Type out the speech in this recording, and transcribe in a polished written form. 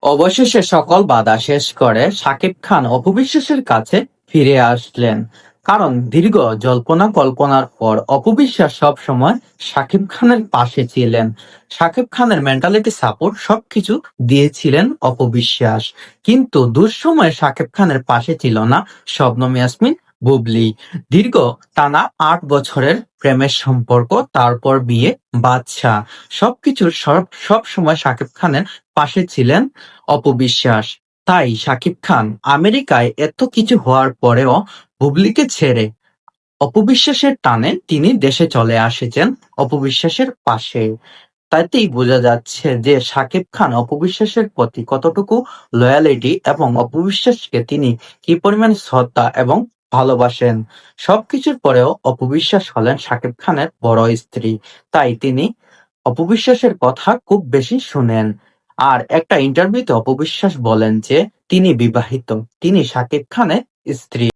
অবশেষে সকল বাধা শেষ করে শাকিব খান অপু বিশ্বাসের কাছে ফিরে আসলেন। কারণ দীর্ঘ জল্পনা-কল্পনার পর অপু বিশ্বাস সবসময় শাকিব খানের পাশে ছিলেন। শাকিব খানের মেন্টালিটি সাপোর্ট সবকিছু দিয়েছিলেন অপু বিশ্বাস। কিন্তু দুঃসময়ে শাকিব খানের পাশে ছিল না শবনম ইয়াসমিন বুবলী। দীর্ঘ টানা ৮ বছরের প্রেমের সম্পর্ক, তারপর বিয়ে, বাদশা, সবকিছুর সব সময় শাকিব খানের পাশে ছিলেন অপু বিশ্বাস। তাই শাকিব খান আমেরিকায় এত কিছু হওয়ার পরেও বুবলীকে ছেড়ে অপু বিশ্বাসের টানে তিনি দেশে চলে এসেছেন অপু বিশ্বাসের পাশে। তাতেই বোঝা যাচ্ছে যে শাকিব খান অপু বিশ্বাসের প্রতি কতটুকু লয়ালিটি এবং অপু বিশ্বাসকে তিনি কি পরিমাণ শ্রদ্ধা এবং ভালোবাসেন। সবকিছুর পরেও অপু বিশ্বাস হলেন শাকিব খানের বড় স্ত্রী। তাই তিনি অপু বিশ্বাসের কথা খুব বেশি শুনেন। আর একটা ইন্টারভিউতে অপু বিশ্বাস বলেন যে তিনি বিবাহিত, তিনি শাকিব খানের স্ত্রী।